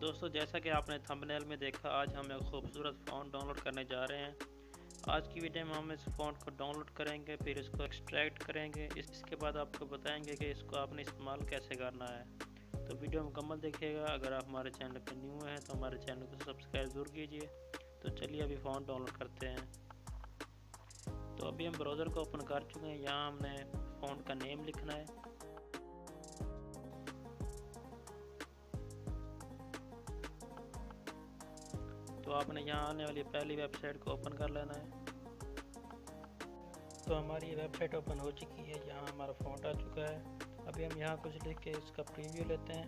दोस्तों, जैसा कि आपने थंबनेल में देखा, आज हम एक खूबसूरत फ़ॉन्ट डाउनलोड करने जा रहे हैं। आज की वीडियो में हम इस फ़ॉन्ट को डाउनलोड करेंगे, फिर इसको एक्सट्रैक्ट करेंगे। इसके बाद आपको बताएंगे कि इसको आपने इस्तेमाल कैसे करना है। तो वीडियो मुकम्मल देखिएगा। अगर आप हमारे चैनल पर न्यू हैं तो हमारे चैनल को सब्सक्राइब ज़रूर कीजिए। तो चलिए अभी फ़ॉन्ट डाउनलोड करते हैं। तो अभी हम ब्राउज़र को ओपन कर चुके हैं। यहाँ हमने फ़ॉन्ट का नेम लिखना है। तो आपने यहाँ आने वाली पहली वेबसाइट को ओपन कर लेना है। तो हमारी वेबसाइट ओपन हो चुकी है। यहाँ हमारा फ़ॉन्ट आ चुका है। अभी हम यहाँ कुछ लिख के इसका प्रीव्यू लेते हैं।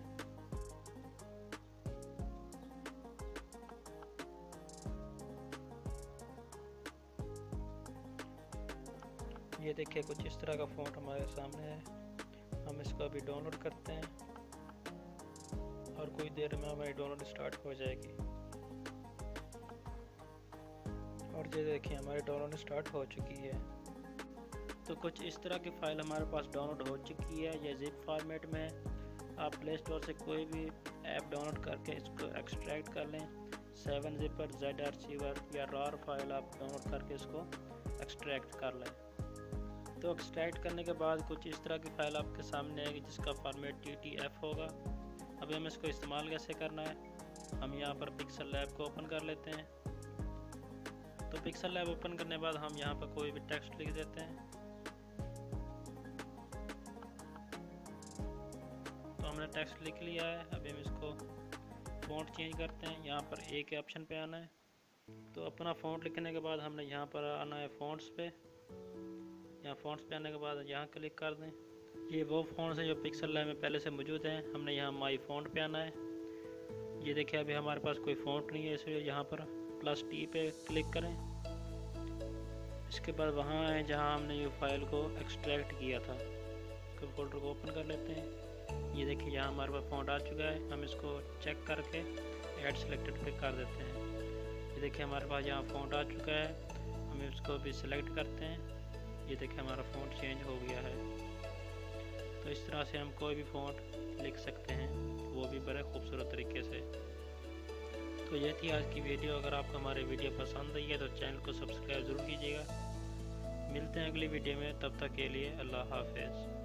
ये देखिए, कुछ इस तरह का फ़ॉन्ट हमारे सामने है। हम इसको अभी डाउनलोड करते हैं और कुछ देर में हमारी डाउनलोड स्टार्ट हो जाएगी। और ये देखिए, हमारी डाउनलोड स्टार्ट हो चुकी है। तो कुछ इस तरह की फ़ाइल हमारे पास डाउनलोड हो चुकी है। ये ज़िप फॉर्मेट में है। आप प्ले स्टोर से कोई भी ऐप डाउनलोड करके इसको एक्सट्रैक्ट कर लें। 7-zipper, Z-archiver या RAR फाइल आप डाउनलोड करके इसको एक्सट्रैक्ट कर लें। तो एक्सट्रैक्ट करने के बाद कुछ इस तरह की फ़ाइल आपके सामने आएगी जिसका फॉर्मेट TTF होगा। अभी हम इसको इस्तेमाल कैसे करना है, हम यहाँ पर पिक्सल लैब को ओपन कर लेते हैं। तो पिक्सल लैब ओपन करने के बाद हम यहाँ पर कोई भी टेक्स्ट लिख देते हैं। तो हमने टेक्स्ट लिख लिया है। अभी हम इसको फ़ॉन्ट चेंज करते हैं। यहाँ पर ए के ऑप्शन पे आना है। तो अपना फ़ॉन्ट लिखने के बाद हमने यहाँ पर आना है फ़ॉन्ट्स पे। यहाँ फ़ॉन्ट्स पे आने के बाद यहाँ क्लिक कर दें। ये वो फ़ॉन्ट्स हैं जो पिक्सल लैब में पहले से मौजूद हैं। हमने यहाँ माई फ़ॉन्ट पे आना है। ये देखिए, अभी हमारे पास कोई फ़ॉन्ट नहीं है, इसलिए यहाँ पर +T पे क्लिक करें। इसके बाद वहाँ है जहाँ हमने ये फ़ाइल को एक्सट्रैक्ट किया था। तो फोल्डर को ओपन कर लेते हैं। ये देखिए, यहाँ हमारे पास फ़ॉन्ट आ चुका है। हम इसको चेक करके ऐड सेलेक्टेड पे कर देते हैं। ये देखिए, हमारे पास यहाँ फ़ॉन्ट आ चुका है। हम इसको भी सिलेक्ट करते हैं। ये देखिए, हमारा फ़ॉन्ट चेंज हो गया है। तो इस तरह से हम कोई भी फ़ॉन्ट लिख सकते हैं, वो भी बड़े खूबसूरत तरीके से। तो ये थी आज की वीडियो। अगर आपको हमारी वीडियो पसंद आई है तो चैनल को सब्सक्राइब ज़रूर कीजिएगा। मिलते हैं अगली वीडियो में, तब तक के लिए अल्लाह हाफ़िज़।